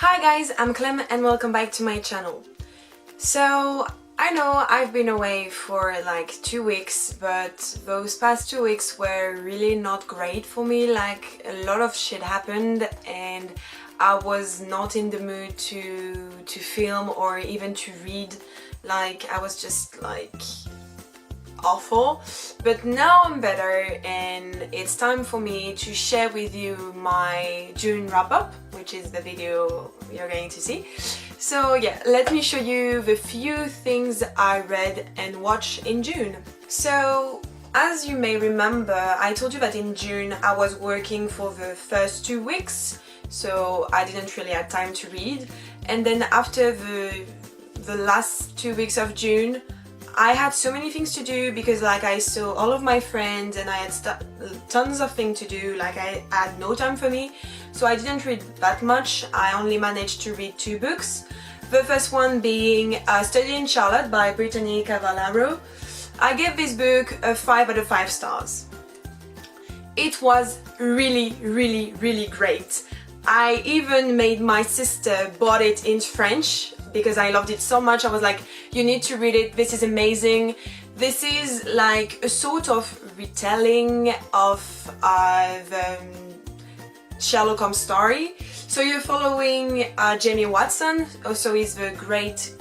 Hi guys, I'm Clem and welcome back to my channel. So, I know I've been away for like 2 weeks, but those past 2 weeks were really not great for me. Like, a lot of shit happened and I was not in the mood to film or even to read. Like, I was just like awful, but now I'm better and it's time for me to share with you my June wrap-up, which is the video you're going to see. So yeah, let me show you the few things I read and watched in June. So as you may remember, I told you that in June I was working for the first 2 weeks, so I didn't really have time to read, and then after the last 2 weeks of June I had so many things to do because like I saw all of my friends and I had tons of things to do. Like I had no time for me, so I didn't read that much. I only managed to read 2 books. The first one being Study in Charlotte by Brittany Cavallaro. I gave this book a 5 out of 5 stars. It was really great. I even made my sister bought it in French because I loved it so much. I was like, you need to read it, this is amazing. This is like a sort of retelling of the Sherlock Holmes story. So you're following Jamie Watson, also he's the great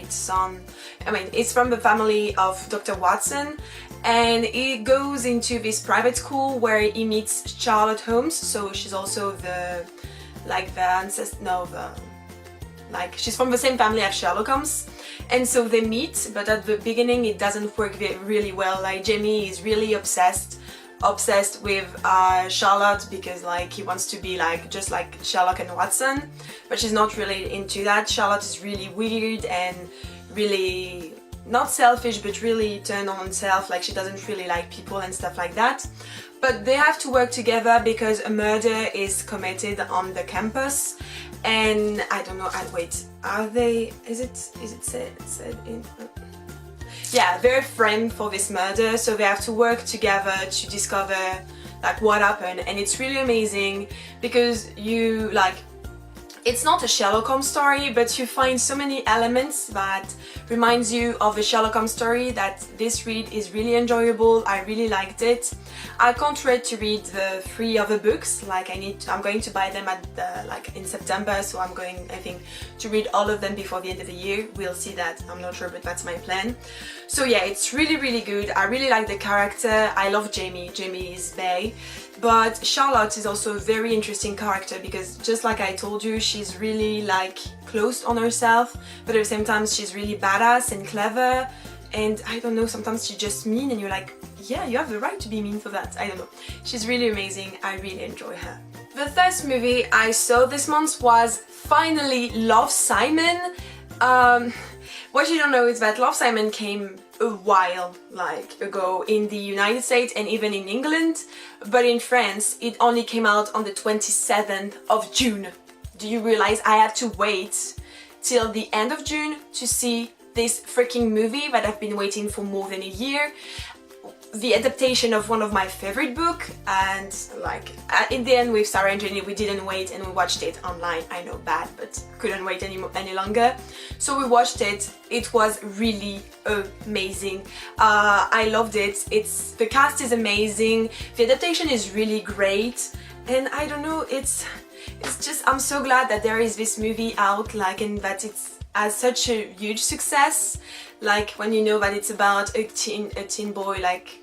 son. I mean, it's from the family of Dr. Watson, and he goes into this private school where he meets Charlotte Holmes. So she's also she's from the same family as Sherlock Holmes, and so they meet, but at the beginning it doesn't work really well. Like Jamie is really obsessed with Charlotte because like he wants to be like just like Sherlock and Watson, but she's not really into that. Charlotte is really weird and really not selfish, but really turned on herself. Like she doesn't really like people and stuff like that. But they have to work together because a murder is committed on the campus, and I don't know. Wait, are they? Is it said in? Yeah, they're framed for this murder, so they have to work together to discover like what happened, and it's really amazing because you like. It's not a Sherlock Holmes story, but you find so many elements that reminds you of a Sherlock Holmes story that this read is really enjoyable. I really liked it. I can't wait to read the 3 other books. Like I'm going to buy them in September, so I'm going, I think, to read all of them before the end of the year. We'll see that. I'm not sure, but that's my plan. So yeah, it's really good. I really like the character. I love Jamie. Jamie is bae. But Charlotte is also a very interesting character because just like I told you, she's really like closed on herself, but at the same time she's really badass and clever, and I don't know, sometimes she's just mean and you're like, yeah, you have the right to be mean for that. I don't know. She's really amazing. I really enjoy her. The first movie I saw this month was finally Love, Simon. What you don't know is that Love, Simon came a while ago in the United States and even in England, but in France it only came out on the 27th of June. Do you realize I had to wait till the end of June to see this freaking movie that I've been waiting for more than a year? The adaptation of one of my favorite book, and like in the end with Sarah and Jenny we didn't wait and we watched it online. I know, bad, but couldn't wait any longer, so we watched it. It was really amazing. I loved it. The cast is amazing, the adaptation is really great, and I don't know, it's just, I'm so glad that there is this movie out, like, and that it's has such a huge success. Like when you know that it's about a teen boy like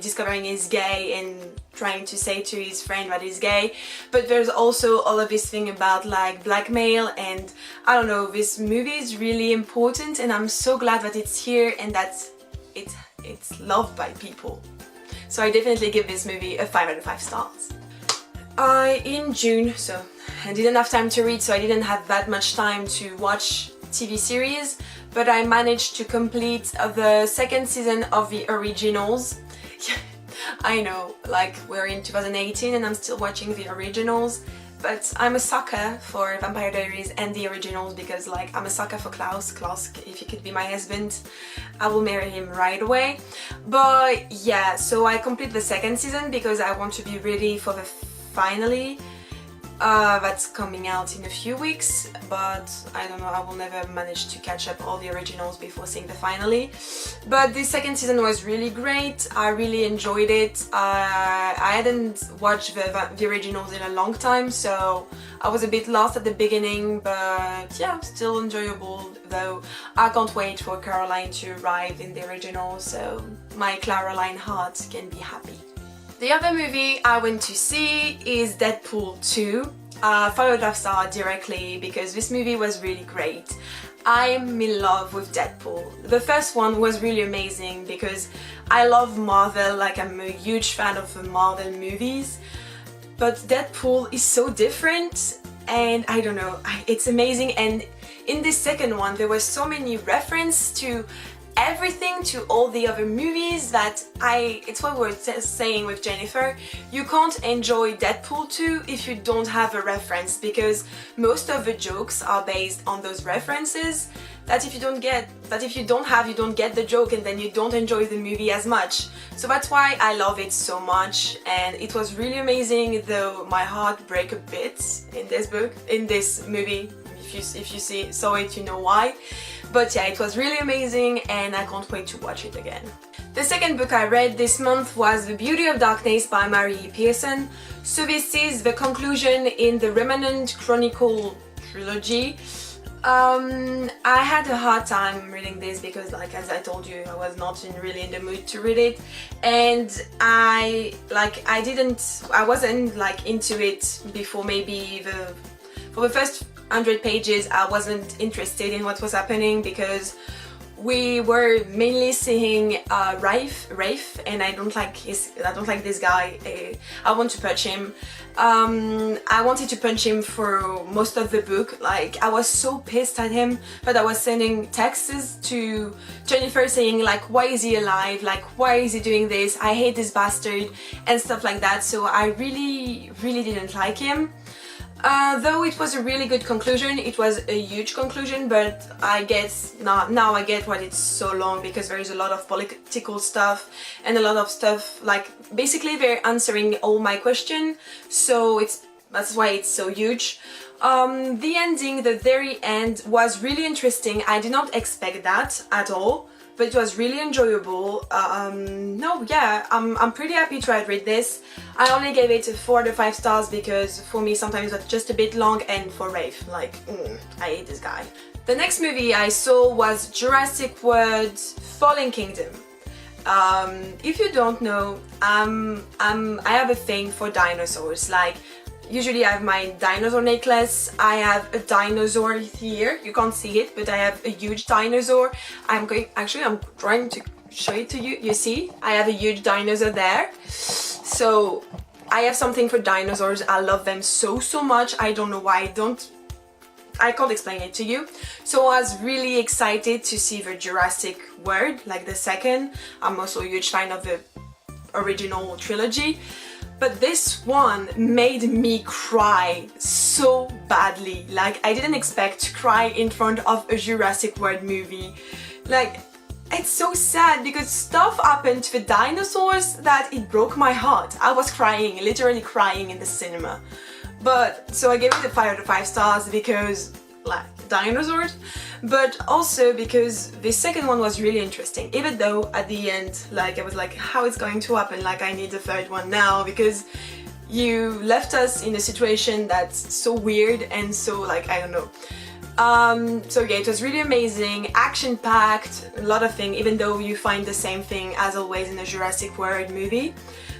discovering he's gay and trying to say to his friend that he's gay, but there's also all of this thing about like blackmail, and I don't know, this movie is really important and I'm so glad that it's here and that it's loved by people. So I definitely give this movie a 5 out of 5 stars. In June, so I didn't have time to read, so I didn't have that much time to watch TV series, but I managed to complete the 2nd season of the originals. I know, like we're in 2018 and I'm still watching the originals, but I'm a sucker for Vampire Diaries and the originals because like I'm a sucker for Klaus. Klaus, if he could be my husband, I will marry him right away. But yeah, so I complete the 2nd season because I want to be ready for the finale That's coming out in a few weeks, but I don't know, I will never manage to catch up all the originals before seeing the finale. But the second season was really great, I really enjoyed it. I hadn't watched the originals in a long time, so I was a bit lost at the beginning, but yeah, still enjoyable, though I can't wait for Caroline to arrive in the original, so my Caroline heart can be happy. The other movie I went to see is Deadpool 2. Followed Star directly because this movie was really great. I'm in love with Deadpool. The first one was really amazing because I love Marvel, like I'm a huge fan of the Marvel movies. But Deadpool is so different and I don't know, it's amazing. And in this second one there were so many references to everything, to all the other movies, that it's what we were saying with Jennifer, you can't enjoy Deadpool 2 if you don't have a reference, because most of the jokes are based on those references that if you don't get the joke, and then you don't enjoy the movie as much. So that's why I love it so much, and it was really amazing, though my heart broke a bit in this movie. If you saw it, you know why. But yeah, it was really amazing and I can't wait to watch it again. The second book I read this month was The Beauty of Darkness by Mary E. Pearson. So this is the conclusion in the Remnant Chronicle trilogy. I had a hard time reading this because, like, as I told you, I was not really in the mood to read it, and I wasn't like into it before. Maybe for the first 100 pages I wasn't interested in what was happening because we were mainly seeing Rafe, and I don't like this guy. I want to punch him. I wanted to punch him for most of the book. Like, I was so pissed at him that I was sending texts to Jennifer saying like, why is he alive? Like, why is he doing this? I hate this bastard and stuff like that. So I really didn't like him. Though it was a really good conclusion, it was a huge conclusion, but I guess now I get why it's so long, because there is a lot of political stuff and a lot of stuff, like basically they're answering all my questions, so that's why it's so huge. The ending, the very end, was really interesting. I did not expect that at all, but it was really enjoyable. I'm pretty happy to have read this. I only gave it 4 out of 5 stars because for me sometimes it's just a bit long, and for Rafe, like, I hate this guy. The next movie I saw was Jurassic World Fallen Kingdom. If you don't know, I have a thing for dinosaurs. Like, usually I have my dinosaur necklace. I have a dinosaur here. You can't see it, but I have a huge dinosaur. I'm trying to show it to you. You see? I have a huge dinosaur there. So I have something for dinosaurs. I love them so much. I don't know why I can't explain it to you. So I was really excited to see the Jurassic World, like the second. I'm also a huge fan of the original trilogy. But this one made me cry so badly. Like, I didn't expect to cry in front of a Jurassic World movie. Like, it's so sad because stuff happened to the dinosaurs that it broke my heart. I was crying, literally crying in the cinema. But, so I gave it 5 out of 5 stars because, like, dinosaurs. But also because the second one was really interesting, even though at the end, like, I was like, how it's going to happen? Like, I need the third one now because you left us in a situation that's so weird and so, like, I don't know. So yeah, it was really amazing, action-packed, a lot of things, even though you find the same thing as always in a Jurassic World movie.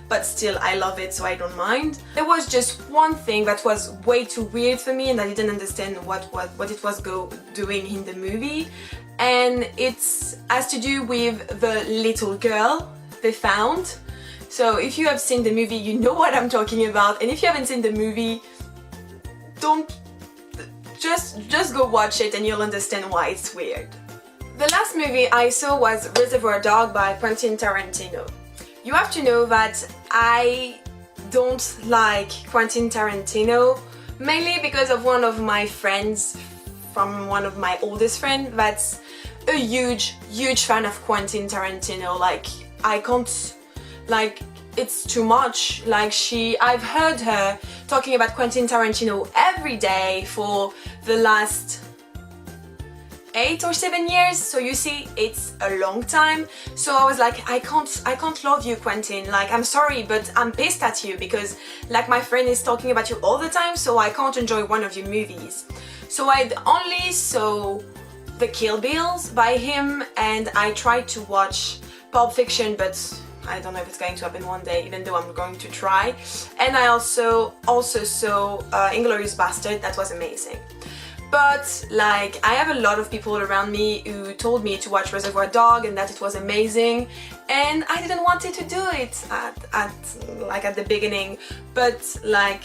But still, I love it, so I don't mind. There was just one thing that was way too weird for me, and I didn't understand what it was doing in the movie. And it has to do with the little girl they found. So if you have seen the movie, you know what I'm talking about. And if you haven't seen the movie, just go watch it and you'll understand why it's weird. The last movie I saw was Reservoir Dogs by Quentin Tarantino. You have to know that I don't like Quentin Tarantino, mainly because of one of my friends, from one of my oldest friends, that's a huge fan of Quentin Tarantino. Like, I can't, like, it's too much. Like I've heard her talking about Quentin Tarantino every day for the last 8 or 7 years, so you see, it's a long time. So I was like, I can't love you, Quentin, like, I'm sorry, but I'm pissed at you because like my friend is talking about you all the time, so I can't enjoy one of your movies. So I only saw the Kill Bills by him, and I tried to watch Pulp Fiction, but I don't know if it's going to happen one day, even though I'm going to try. And I also saw Inglourious Bastard. That was amazing. But like, I have a lot of people around me who told me to watch Reservoir Dogs and that it was amazing, and I didn't want to do it at the beginning. But like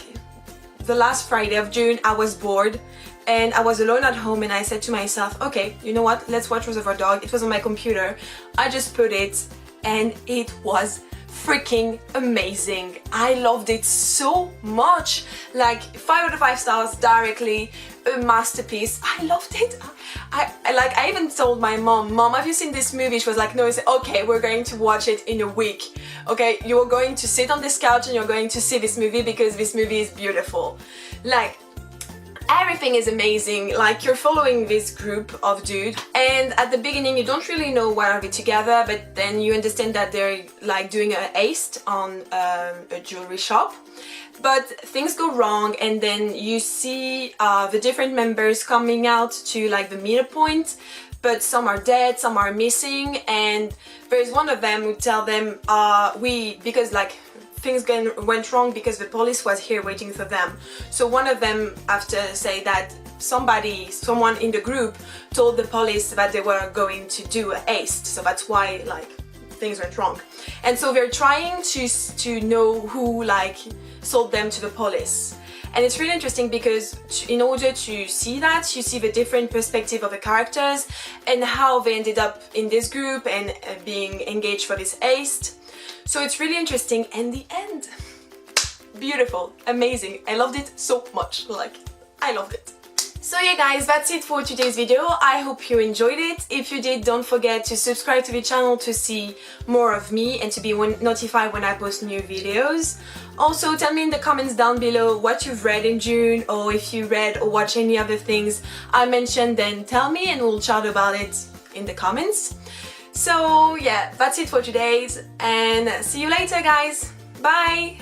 the last Friday of June, I was bored and I was alone at home, and I said to myself, okay, you know what, let's watch Reservoir Dogs. It was on my computer. I just put it, and it was freaking amazing. I loved it so much. Like 5 out of 5 stars directly, a masterpiece. I loved it. I even told my mom, have you seen this movie? She was like, no. I said, okay, we're going to watch it in a week. Okay, you're going to sit on this couch and you're going to see this movie because this movie is beautiful. Like, everything is amazing. Like, you're following this group of dudes, and at the beginning you don't really know why are they together, but then you understand that they're like doing a heist on a jewelry shop. But things go wrong, and then you see the different members coming out to like the middle point, but some are dead, some are missing, and there's one of them who tell them because like things went wrong because the police was here waiting for them. So one of them after say that someone in the group told the police that they were going to do a heist, so that's why like things went wrong. And so they're trying to know who like sold them to the police. And it's really interesting because in order to see that, you see the different perspective of the characters and how they ended up in this group and being engaged for this heist. So it's really interesting, and the end, beautiful, amazing. I loved it so much, like, I loved it. So yeah guys, that's it for today's video. I hope you enjoyed it. If you did, don't forget to subscribe to the channel to see more of me and to be notified when I post new videos. Also, tell me in the comments down below what you've read in June, or if you read or watched any other things I mentioned, then tell me and we'll chat about it in the comments. So yeah, that's it for today's, and see you later guys. Bye!